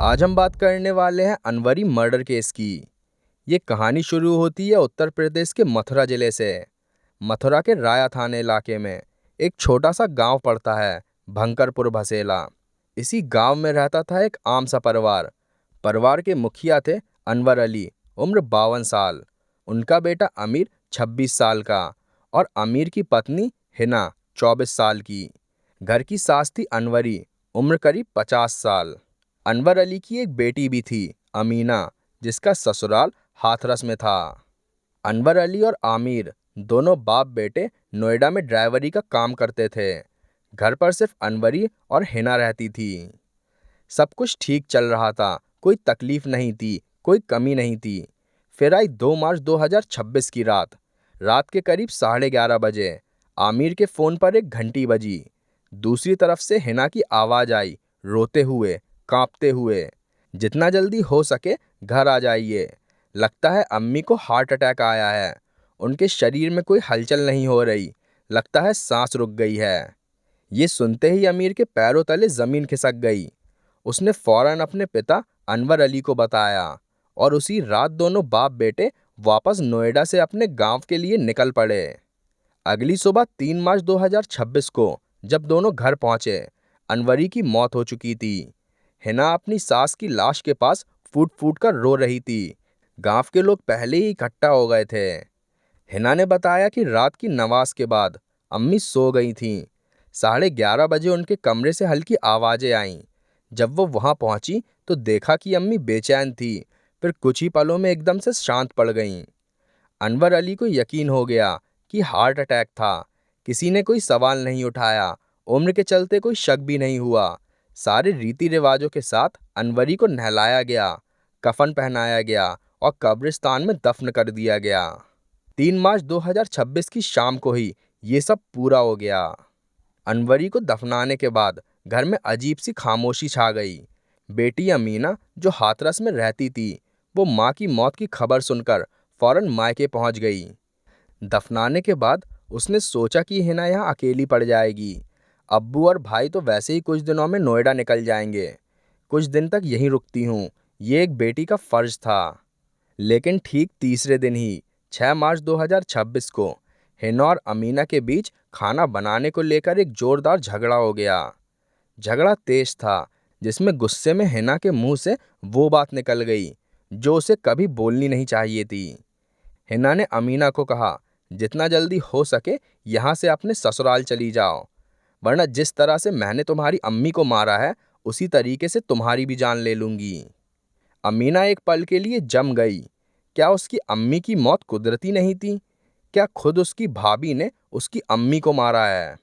आज हम बात करने वाले हैं अनवरी मर्डर केस की। ये कहानी शुरू होती है उत्तर प्रदेश के मथुरा जिले से। मथुरा के राया थाने इलाके में एक छोटा सा गांव पड़ता है, भंकरपुर भसेला। इसी गांव में रहता था एक आम सा परिवार। परिवार के मुखिया थे अनवर अली, उम्र 52 साल। उनका बेटा अमीर 26 साल का और अमीर की पत्नी हिना 24 साल की। घर की सास थी अनवरी, उम्र करीब 50 साल। अनवर अली की एक बेटी भी थी, अमीना, जिसका ससुराल हाथरस में था। अनवर अली और आमिर दोनों बाप बेटे नोएडा में ड्राइवरी का काम करते थे। घर पर सिर्फ अनवरी और हिना रहती थी। सब कुछ ठीक चल रहा था, कोई तकलीफ नहीं थी, कोई कमी नहीं थी। फिर आई 2 मार्च 2026 की रात। रात के करीब 11:30 बजे आमिर के फ़ोन पर एक घंटी बजी। दूसरी तरफ से हिना की आवाज़ आई, रोते हुए, कांपते हुए, जितना जल्दी हो सके घर आ जाइए। लगता है अम्मी को हार्ट अटैक आया है। उनके शरीर में कोई हलचल नहीं हो रही, लगता है सांस रुक गई है। ये सुनते ही अमीर के पैरों तले जमीन खिसक गई। उसने फौरन अपने पिता अनवर अली को बताया और उसी रात दोनों बाप बेटे वापस नोएडा से अपने गांव के लिए निकल पड़े। अगली सुबह 3 मार्च 2026 को जब दोनों घर पहुंचे, अनवरी की मौत हो चुकी थी। हिना अपनी सास की लाश के पास फूट फूट कर रो रही थी। गांव के लोग पहले ही इकट्ठा हो गए थे। हिना ने बताया कि रात की नमाज के बाद अम्मी सो गई थीं। 11:30 बजे उनके कमरे से हल्की आवाजें आईं। जब वो वहां पहुंची तो देखा कि अम्मी बेचैन थी, फिर कुछ ही पलों में एकदम से शांत पड़ गईं। अनवर अली को यकीन हो गया कि हार्ट अटैक था। किसी ने कोई सवाल नहीं उठाया, उम्र के चलते कोई शक भी नहीं हुआ। सारे रीति रिवाजों के साथ अनवरी को नहलाया गया, कफन पहनाया गया और कब्रिस्तान में दफन कर दिया गया। 3 मार्च 2026 की शाम को ही ये सब पूरा हो गया। अनवरी को दफनाने के बाद घर में अजीब सी खामोशी छा गई। बेटी अमीना, जो हाथरस में रहती थी, वो माँ की मौत की खबर सुनकर फौरन मायके पहुंच गई। दफनाने के बाद उसने सोचा कि हिना यहाँ अकेली पड़ जाएगी। अब्बू और भाई तो वैसे ही कुछ दिनों में नोएडा निकल जाएंगे। कुछ दिन तक यहीं रुकती हूँ, ये एक बेटी का फर्ज था। लेकिन ठीक तीसरे दिन ही 6 मार्च 2026 को हिना और अमीना के बीच खाना बनाने को लेकर एक जोरदार झगड़ा हो गया। झगड़ा तेज था, जिसमें गुस्से में हिना के मुंह से वो बात निकल गई जो उसे कभी बोलनी नहीं चाहिए थी। हिना ने अमीना को कहा, जितना जल्दी हो सके यहाँ से अपने ससुराल चली जाओ, वरना जिस तरह से मैंने तुम्हारी अम्मी को मारा है उसी तरीके से तुम्हारी भी जान ले लूंगी। अमीना एक पल के लिए जम गई। क्या उसकी अम्मी की मौत कुदरती नहीं थी? क्या खुद उसकी भाभी ने उसकी अम्मी को मारा है?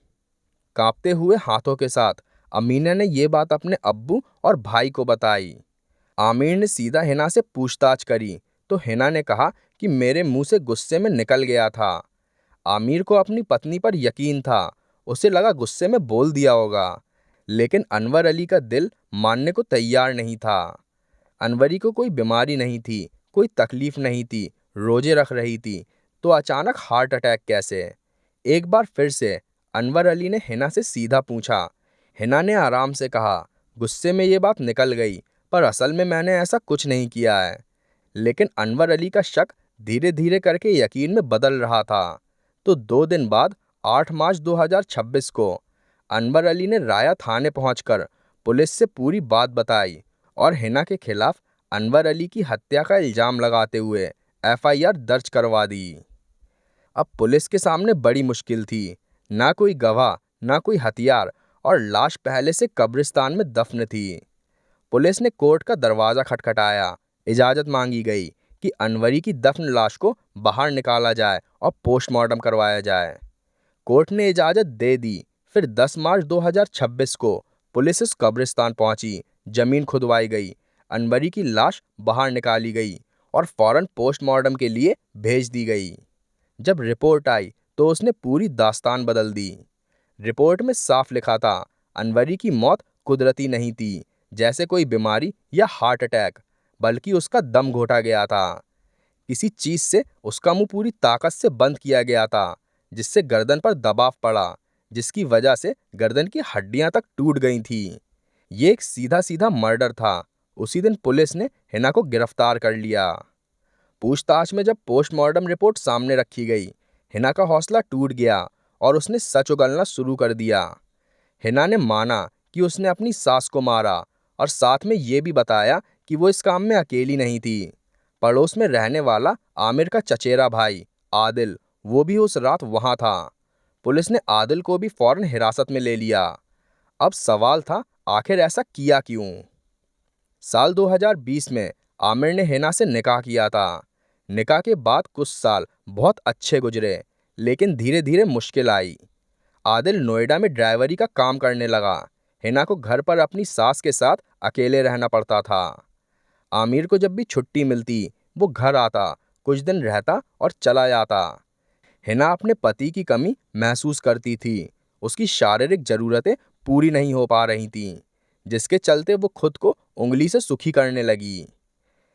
कांपते हुए हाथों के साथ अमीना ने ये बात अपने अब्बू और भाई को बताई। आमिर ने सीधा हिना से पूछताछ करी तो हिना ने कहा कि मेरे मुंह से गुस्से में निकल गया था। आमिर को अपनी पत्नी पर यकीन था, उसे लगा गुस्से में बोल दिया होगा, लेकिन अनवर अली का दिल मानने को तैयार नहीं था। अनवरी को कोई बीमारी नहीं थी, कोई तकलीफ नहीं थी, रोजे रख रही थी, तो अचानक हार्ट अटैक कैसे? एक बार फिर से अनवर अली ने हिना से सीधा पूछा। हिना ने आराम से कहा, गुस्से में ये बात निकल गई, पर असल में मैंने ऐसा कुछ नहीं किया है। लेकिन अनवर अली का शक धीरे धीरे करके यकीन में बदल रहा था। तो 2 दिन बाद 8 मार्च 2026 को अनवर अली ने राया थाने पहुंचकर पुलिस से पूरी बात बताई और हिना के खिलाफ अनवर अली की हत्या का इल्जाम लगाते हुए एफआईआर दर्ज करवा दी। अब पुलिस के सामने बड़ी मुश्किल थी। ना कोई गवाह, ना कोई हथियार और लाश पहले से कब्रिस्तान में दफन थी। पुलिस ने कोर्ट का दरवाजा खटखटाया। इजाजत मांगी गई कि अनवरी की दफन लाश को बाहर निकाला जाए और पोस्टमार्टम करवाया जाए। कोर्ट ने इजाजत दे दी। फिर 10 मार्च 2026 को पुलिस उस कब्रिस्तान पहुंची। जमीन खुदवाई गई, अनवरी की लाश बाहर निकाली गई और फौरन पोस्टमार्टम के लिए भेज दी गई। जब रिपोर्ट आई तो उसने पूरी दास्तान बदल दी। रिपोर्ट में साफ लिखा था, अनवरी की मौत कुदरती नहीं थी, जैसे कोई बीमारी या हार्ट अटैक, बल्कि उसका दम घोटा गया था। किसी चीज से उसका मुंह पूरी ताकत से बंद किया गया था, जिससे गर्दन पर दबाव पड़ा, जिसकी वजह से गर्दन की हड्डियां तक टूट गई थीं। ये एक सीधा सीधा मर्डर था, उसी दिन पुलिस ने हिना को गिरफ्तार कर लिया। पूछताछ में जब पोस्टमार्टम रिपोर्ट सामने रखी गई, हिना का हौसला टूट गया और उसने सच उगलना शुरू कर दिया। हिना ने माना कि उसने अपनी सास को मारा और साथ में ये भी बताया कि वो इस काम में अकेली नहीं थी। पड़ोस में रहने वाला आमिर का चचेरा भाई आदिल, वो भी उस रात वहां था। पुलिस ने आदिल को भी फौरन हिरासत में ले लिया। अब सवाल था, आखिर ऐसा किया क्यों? साल 2020 में आमिर ने हिना से निकाह किया था। निकाह के बाद कुछ साल बहुत अच्छे गुजरे, लेकिन धीरे धीरे मुश्किल आई। आदिल नोएडा में ड्राइवरी का काम करने लगा। हिना को घर पर अपनी सास के साथ अकेले रहना पड़ता था। आमिर को जब भी छुट्टी मिलती, वो घर आता, कुछ दिन रहता और चला जाता। हिना अपने पति की कमी महसूस करती थी। उसकी शारीरिक जरूरतें पूरी नहीं हो पा रही थीं, जिसके चलते वो खुद को उंगली से सुखी करने लगी।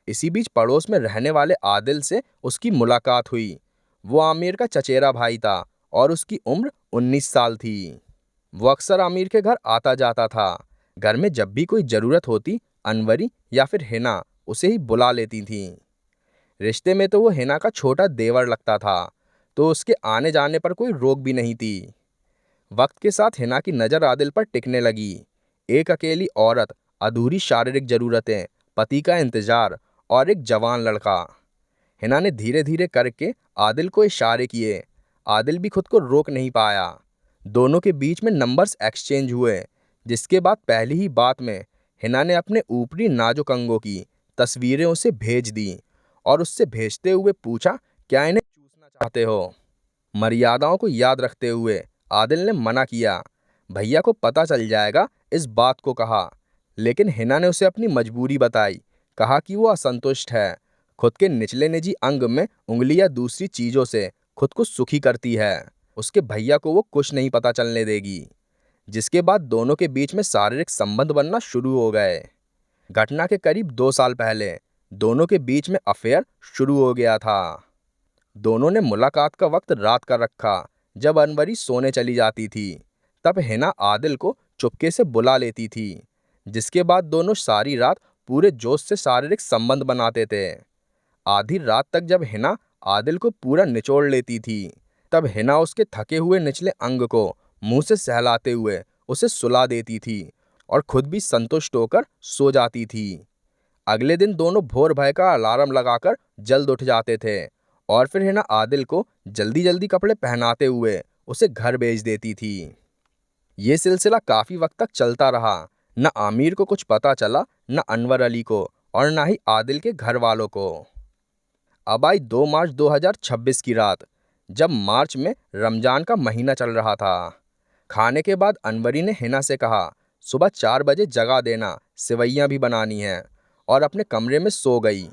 इसी बीच पड़ोस में रहने वाले आदिल से उसकी मुलाकात हुई। वो आमिर का चचेरा भाई था और उसकी उम्र 19 साल थी। वो अक्सर आमिर के घर आता जाता था। घर में जब भी कोई जरूरत होती, अनवरी या फिर हिना उसे ही बुला लेती थी। रिश्ते में तो वो हिना का छोटा देवर लगता था, तो उसके आने जाने पर कोई रोक भी नहीं थी। वक्त के साथ हिना की नज़र आदिल पर टिकने लगी। एक अकेली औरत, अधूरी शारीरिक जरूरतें, पति का इंतजार और एक जवान लड़का। हिना ने धीरे धीरे करके आदिल को इशारे किए। आदिल भी खुद को रोक नहीं पाया। दोनों के बीच में नंबर्स एक्सचेंज हुए, जिसके बाद पहली ही बात में हिना ने अपने ऊपरी नाजुक अंगों की तस्वीरें उसे भेज दी और उससे भेजते हुए पूछा, क्या इन्हें चूसना चाहते हो? मर्यादाओं को याद रखते हुए आदिल ने मना किया। भैया को पता चल जाएगा, इस बात को कहा। लेकिन हिना ने उसे अपनी मजबूरी बताई। कहा कि वो असंतुष्ट है। खुद के निचले निजी अंग में उंगली या दूसरी चीजों से खुद को सुखी करती है। उसके भैया को वो कुछ नहीं पता चलने देगी। जिसके बाद दोनों के बीच में शारीरिक संबंध बनना शुरू हो गए। घटना के करीब 2 साल पहले दोनों के बीच में अफेयर शुरू हो गया था। दोनों ने मुलाकात का वक्त रात का रखा, जब अनवरी सोने चली जाती थी। तब हिना आदिल को चुपके से बुला लेती थी, जिसके बाद दोनों सारी रात पूरे जोश से शारीरिक संबंध बनाते थे। आधी रात तक जब हिना आदिल को पूरा निचोड़ लेती थी, तब हिना उसके थके हुए निचले अंग को मुंह से सहलाते हुए उसे सुला देती थी और खुद भी संतुष्ट होकर सो जाती थी। अगले दिन दोनों भोर भय का अलार्म लगाकर जल्द उठ जाते थे और फिर हिना आदिल को जल्दी जल्दी कपड़े पहनाते हुए उसे घर भेज देती थी। ये सिलसिला काफी वक्त तक चलता रहा। न आमिर को कुछ पता चला, न अनवर अली को, और न ही आदिल के घर वालों को। अब आई 2 मार्च 2026 की रात, जब मार्च में रमजान का महीना चल रहा था। खाने के बाद अनवरी ने हिना से कहा, सुबह 4 बजे जगा देना, सेवइयां भी बनानी हैं, और अपने कमरे में सो गई।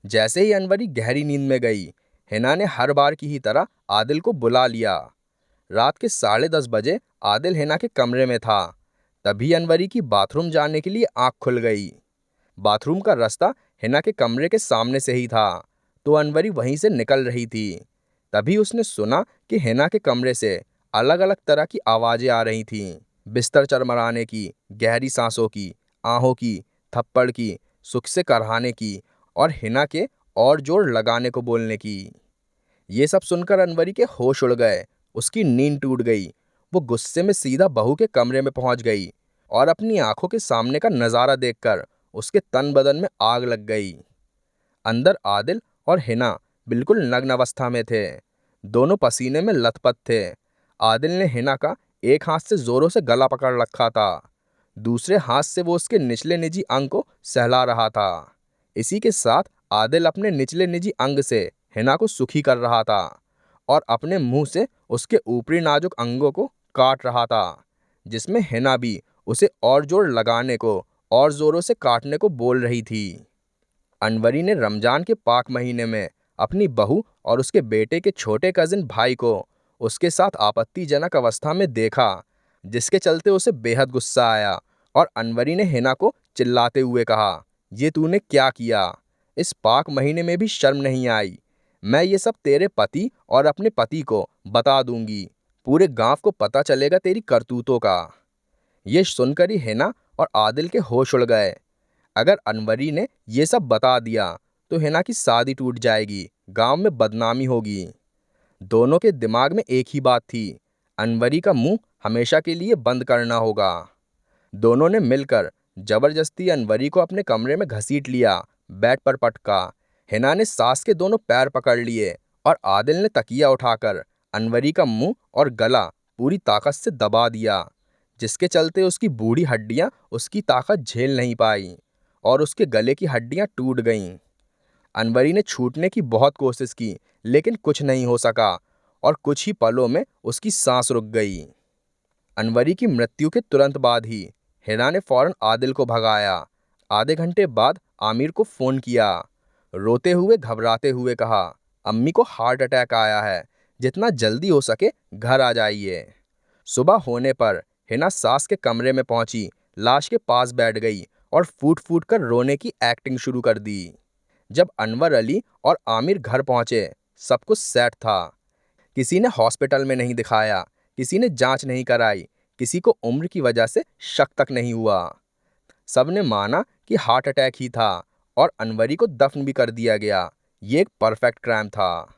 जैसे ही अनवरी गहरी नींद में गई, हिना ने हर बार की ही तरह आदिल को बुला लिया। रात के 10:30 बजे आदिल हिना के कमरे में था। तभी अनवरी की बाथरूम जाने के लिए आंख खुल गई। बाथरूम का रास्ता हिना के कमरे के सामने से ही था, तो अनवरी वहीं से निकल रही थी। तभी उसने सुना कि हिना के कमरे से अलग अलग तरह की आवाजें आ रही थीं। बिस्तर चरमराने की, गहरी सांसों की, आहों की, थप्पड़ की, सुख से करहाने की और हिना के और जोर लगाने को बोलने की। ये सब सुनकर अनवरी के होश उड़ गए। उसकी नींद टूट गई। वो गुस्से में सीधा बहू के कमरे में पहुंच गई और अपनी आंखों के सामने का नजारा देखकर उसके तन बदन में आग लग गई। अंदर आदिल और हिना बिल्कुल नग्न अवस्था में थे। दोनों पसीने में लथपथ थे। आदिल ने हिना का एक हाथ से जोरों से गला पकड़ रखा था, दूसरे हाथ से वो उसके निचले निजी अंग को सहला रहा था। इसी के साथ आदिल अपने निचले निजी अंग से हिना को सुखी कर रहा था और अपने मुंह से उसके ऊपरी नाजुक अंगों को काट रहा था, जिसमें हिना भी उसे और जोर लगाने को और जोरों से काटने को बोल रही थी। अनवरी ने रमजान के पाक महीने में अपनी बहू और उसके बेटे के छोटे कजिन भाई को उसके साथ आपत्तिजनक अवस्था में देखा, जिसके चलते उसे बेहद गुस्सा आया और अनवरी ने हिना को चिल्लाते हुए कहा, ये तूने क्या किया? इस पाक महीने में भी शर्म नहीं आई? मैं ये सब तेरे पति और अपने पति को बता दूंगी। पूरे गांव को पता चलेगा तेरी करतूतों का। ये सुनकर ही हिना और आदिल के होश उड़ गए। अगर अनवरी ने ये सब बता दिया तो हिना की शादी टूट जाएगी, गांव में बदनामी होगी। दोनों के दिमाग में एक ही बात थी, अनवरी का मुंह हमेशा के लिए बंद करना होगा। दोनों ने मिलकर जबरदस्ती अनवरी को अपने कमरे में घसीट लिया, बेड पर पटका। हिना ने सास के दोनों पैर पकड़ लिए और आदिल ने तकिया उठाकर अनवरी का मुंह और गला पूरी ताकत से दबा दिया, जिसके चलते उसकी बूढ़ी हड्डियां उसकी ताकत झेल नहीं पाई और उसके गले की हड्डियां टूट गईं। अनवरी ने छूटने की बहुत कोशिश की, लेकिन कुछ नहीं हो सका और कुछ ही पलों में उसकी सांस रुक गई। अनवरी की मृत्यु के तुरंत बाद ही हिना ने फौरन आदिल को भगाया। आधे घंटे बाद आमिर को फ़ोन किया। रोते हुए घबराते हुए कहा, अम्मी को हार्ट अटैक आया है, जितना जल्दी हो सके घर आ जाइए। सुबह होने पर हिना सास के कमरे में पहुंची, लाश के पास बैठ गई और फूट फूट कर रोने की एक्टिंग शुरू कर दी। जब अनवर अली और आमिर घर पहुंचे, सब कुछ सेट था। किसी ने हॉस्पिटल में नहीं दिखाया, किसी ने जांच नहीं कराई, किसी को उम्र की वजह से शक तक नहीं हुआ। सबने माना कि हार्ट अटैक ही था और अनवरी को दफन भी कर दिया गया। ये एक परफेक्ट क्राइम था।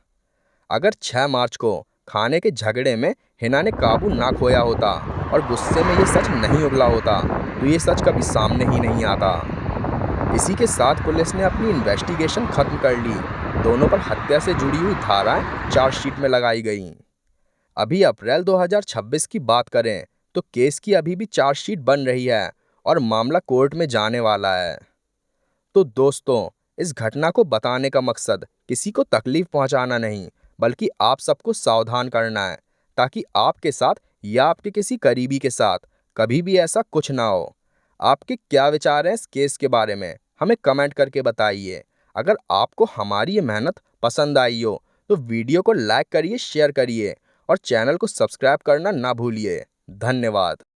अगर 6 मार्च को खाने के झगड़े में हिना ने काबू ना खोया होता और गुस्से में ये सच नहीं उगला होता, तो ये सच कभी सामने ही नहीं आता। इसी के साथ पुलिस ने अपनी इन्वेस्टिगेशन खत्म कर ली। दोनों पर हत्या से जुड़ी हुई धाराएं चार्जशीट में लगाई गईं। अभी अप्रैल 2026 की बात करें तो केस की अभी भी चार्जशीट बन रही है और मामला कोर्ट में जाने वाला है। तो दोस्तों, इस घटना को बताने का मकसद किसी को तकलीफ पहुंचाना नहीं, बल्कि आप सबको सावधान करना है, ताकि आपके साथ या आपके किसी करीबी के साथ कभी भी ऐसा कुछ ना हो। आपके क्या विचार हैं इस केस के बारे में, हमें कमेंट करके बताइए। अगर आपको हमारी ये मेहनत पसंद आई हो तो वीडियो को लाइक करिए, शेयर करिए और चैनल को सब्सक्राइब करना ना भूलिए। धन्यवाद।